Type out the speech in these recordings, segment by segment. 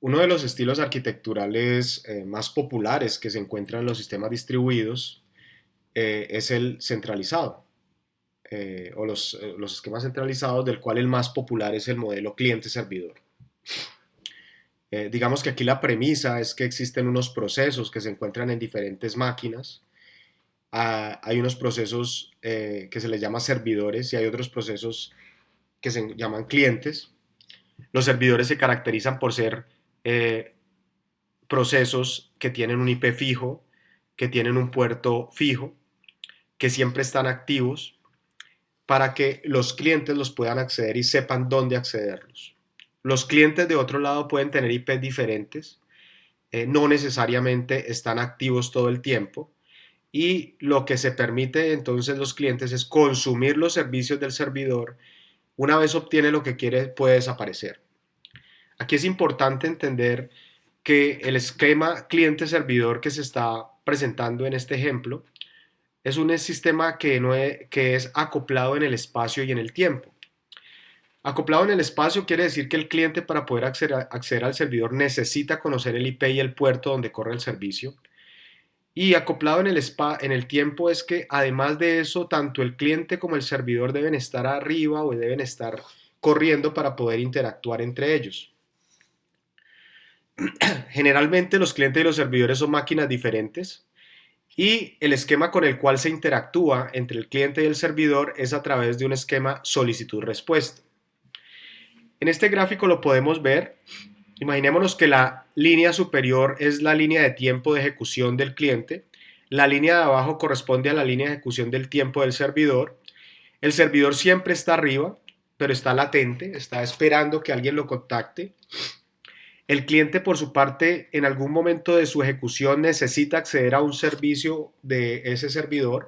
Uno de los estilos arquitecturales más populares que se encuentran en los sistemas distribuidos es el centralizado, los esquemas centralizados, del cual el más popular es el modelo cliente-servidor. Digamos que aquí la premisa es que existen unos procesos que se encuentran en diferentes máquinas. Hay unos procesos que se les llama servidores y hay otros procesos que se llaman clientes. Los servidores se caracterizan por ser eh, procesos que tienen un IP fijo, que tienen un puerto fijo, que siempre están activos para que los clientes los puedan acceder y sepan dónde accederlos. Los clientes de otro lado pueden tener IPs diferentes, no necesariamente están activos todo el tiempo y lo que se permite entonces los clientes es consumir los servicios del servidor. Una vez obtiene lo que quiere puede desaparecer. Aquí es importante entender que el esquema cliente-servidor que se está presentando en este ejemplo es un sistema que es acoplado en el espacio y en el tiempo. Acoplado en el espacio quiere decir que el cliente para poder acceder al servidor necesita conocer el IP y el puerto donde corre el servicio. Y acoplado en el tiempo es que además de eso, tanto el cliente como el servidor deben estar arriba o deben estar corriendo para poder interactuar entre ellos. Generalmente los clientes y los servidores son máquinas diferentes y el esquema con el cual se interactúa entre el cliente y el servidor es a través de un esquema solicitud-respuesta. En este gráfico lo podemos ver. Imaginémonos que la línea superior es la línea de tiempo de ejecución del cliente, la línea de abajo corresponde a la línea de ejecución del tiempo del servidor. El servidor siempre está arriba, pero está latente, está esperando que alguien lo contacte. El cliente, por su parte, en algún momento de su ejecución necesita acceder a un servicio de ese servidor.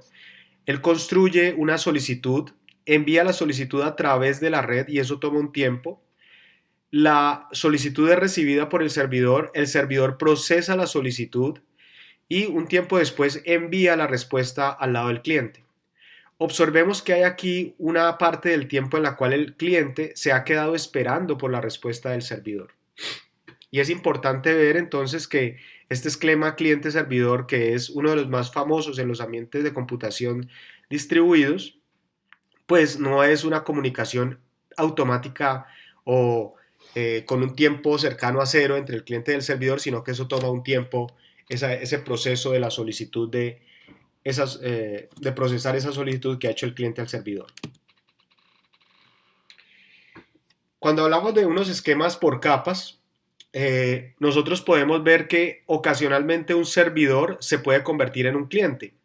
Él construye una solicitud, envía la solicitud a través de la red y eso toma un tiempo. La solicitud es recibida por el servidor procesa la solicitud y un tiempo después envía la respuesta al lado del cliente. Observemos que hay aquí una parte del tiempo en la cual el cliente se ha quedado esperando por la respuesta del servidor. Y es importante ver entonces que este esquema cliente-servidor, que es uno de los más famosos en los ambientes de computación distribuidos, pues no es una comunicación automática o con un tiempo cercano a cero entre el cliente y el servidor, sino que eso toma un tiempo, ese proceso de la solicitud de procesar esa solicitud que ha hecho el cliente al servidor. Cuando hablamos de unos esquemas por capas, nosotros podemos ver que ocasionalmente un servidor se puede convertir en un cliente.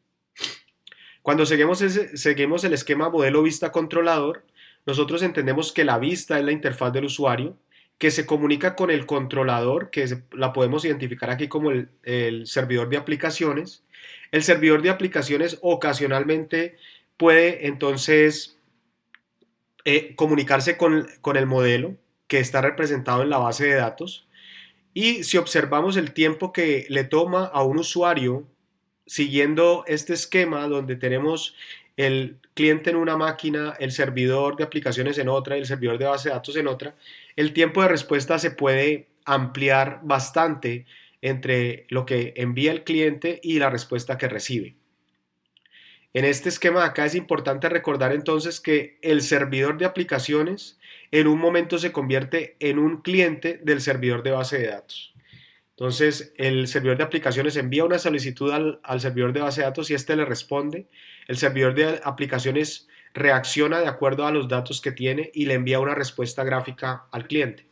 Cuando seguimos el esquema modelo vista controlador, nosotros entendemos que la vista es la interfaz del usuario, que se comunica con el controlador, la podemos identificar aquí como el servidor de aplicaciones. El servidor de aplicaciones ocasionalmente puede entonces comunicarse con el modelo que está representado en la base de datos. Y si observamos el tiempo que le toma a un usuario siguiendo este esquema donde tenemos el cliente en una máquina, el servidor de aplicaciones en otra y el servidor de base de datos en otra, el tiempo de respuesta se puede ampliar bastante entre lo que envía el cliente y la respuesta que recibe. En este esquema de acá es importante recordar entonces que el servidor de aplicaciones en un momento se convierte en un cliente del servidor de base de datos. Entonces, el servidor de aplicaciones envía una solicitud al servidor de base de datos y este le responde. El servidor de aplicaciones reacciona de acuerdo a los datos que tiene y le envía una respuesta gráfica al cliente.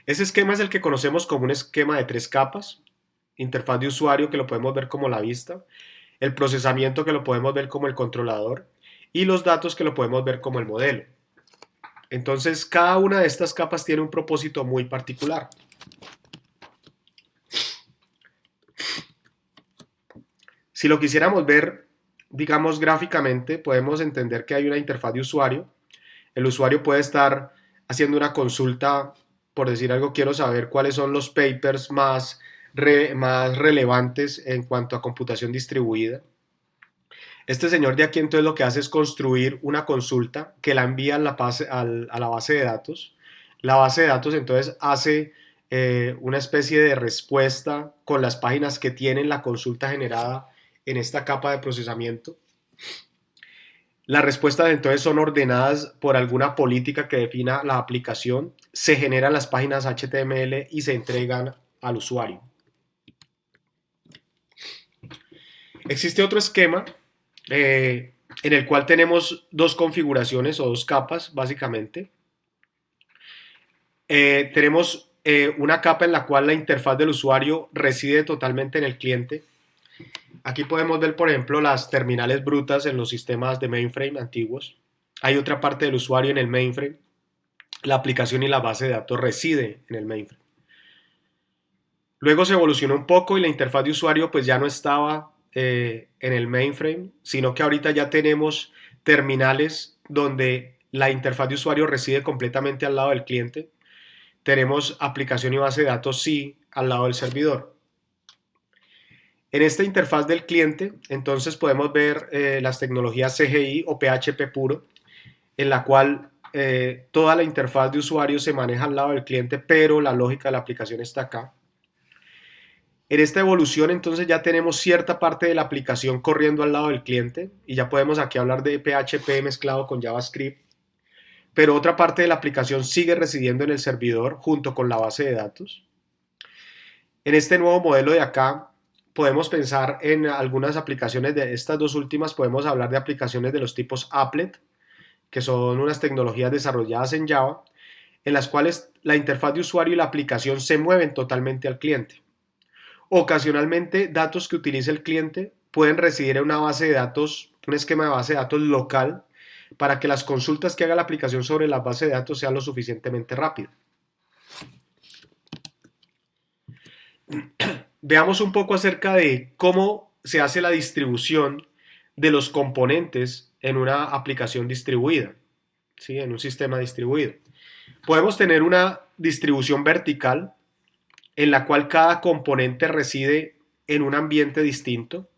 Ese esquema es el que conocemos como un esquema de tres capas. Interfaz de usuario, que lo podemos ver como la vista, el procesamiento, que lo podemos ver como el controlador, y los datos, que lo podemos ver como el modelo. Entonces, cada una de estas capas tiene un propósito muy particular. Si lo quisiéramos ver, digamos, gráficamente, podemos entender que hay una interfaz de usuario. El usuario puede estar haciendo una consulta, por decir algo, quiero saber cuáles son los papers más relevantes en cuanto a computación distribuida. Este señor de aquí entonces lo que hace es construir una consulta que la envía a la base de datos. La base de datos entonces hace una especie de respuesta con las páginas que tienen la consulta generada en esta capa de procesamiento. Las respuestas entonces son ordenadas por alguna política que defina la aplicación, se generan las páginas HTML y se entregan al usuario. Existe otro esquema en el cual tenemos dos configuraciones o dos capas básicamente. Tenemos una capa en la cual la interfaz del usuario reside totalmente en el cliente. Aquí podemos ver, por ejemplo, las terminales brutas en los sistemas de mainframe antiguos. Hay otra parte del usuario en el mainframe. La aplicación y la base de datos reside en el mainframe. Luego se evolucionó un poco y la interfaz de usuario pues ya no estaba en el mainframe, sino que ahorita ya tenemos terminales donde la interfaz de usuario reside completamente al lado del cliente. Tenemos aplicación y base de datos sí al lado del servidor. En esta interfaz del cliente, entonces podemos ver las tecnologías CGI o PHP puro, en la cual toda la interfaz de usuario se maneja al lado del cliente, pero la lógica de la aplicación está acá. En esta evolución entonces ya tenemos cierta parte de la aplicación corriendo al lado del cliente y ya podemos aquí hablar de PHP mezclado con JavaScript, pero otra parte de la aplicación sigue residiendo en el servidor junto con la base de datos. En este nuevo modelo de acá podemos pensar en algunas aplicaciones de estas dos últimas, podemos hablar de aplicaciones de los tipos applet, que son unas tecnologías desarrolladas en Java, en las cuales la interfaz de usuario y la aplicación se mueven totalmente al cliente. Ocasionalmente, datos que utilice el cliente pueden residir en una base de datos, un esquema de base de datos local, para que las consultas que haga la aplicación sobre la base de datos sean lo suficientemente rápidas. Veamos un poco acerca de cómo se hace la distribución de los componentes en una aplicación distribuida, ¿sí? En un sistema distribuido. Podemos tener una distribución vertical en la cual cada componente reside en un ambiente distinto.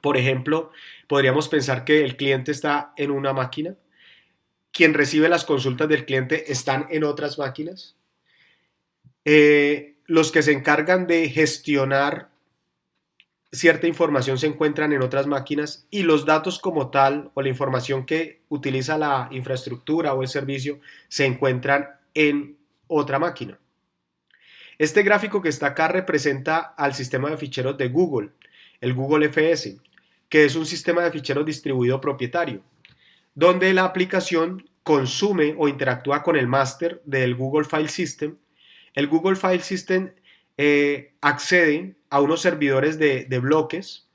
Por ejemplo, podríamos pensar que el cliente está en una máquina, quien recibe las consultas del cliente están en otras máquinas. Los que se encargan de gestionar cierta información se encuentran en otras máquinas y los datos como tal o la información que utiliza la infraestructura o el servicio se encuentran en otra máquina. Este gráfico que está acá representa al sistema de ficheros de Google, el Google FS, que es un sistema de ficheros distribuido propietario, donde la aplicación consume o interactúa con el máster del Google File System. El Google File System accede a unos servidores de bloques,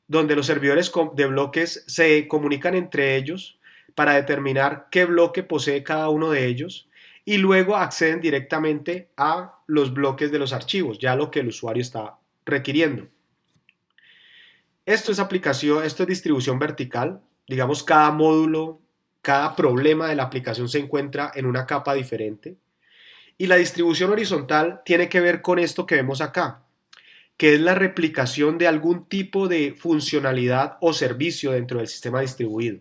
donde los servidores de bloques se comunican entre ellos para determinar qué bloque posee cada uno de ellos y luego acceden directamente a los bloques de los archivos, ya lo que el usuario está requiriendo. Esto es distribución vertical, digamos cada módulo, cada problema de la aplicación se encuentra en una capa diferente. Y la distribución horizontal tiene que ver con esto que vemos acá, que es la replicación de algún tipo de funcionalidad o servicio dentro del sistema distribuido.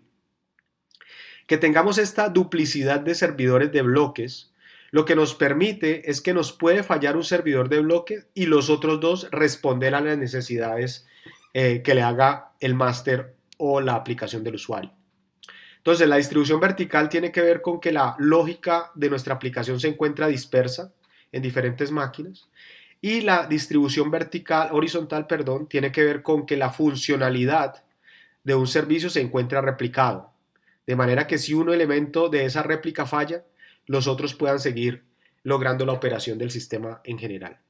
Que tengamos esta duplicidad de servidores de bloques, lo que nos permite es que nos puede fallar un servidor de bloques y los otros dos responder a las necesidades que le haga el máster o la aplicación del usuario. Entonces, la distribución vertical tiene que ver con que la lógica de nuestra aplicación se encuentra dispersa en diferentes máquinas y la distribución horizontal, tiene que ver con que la funcionalidad de un servicio se encuentra replicado, de manera que si un elemento de esa réplica falla, los otros puedan seguir logrando la operación del sistema en general.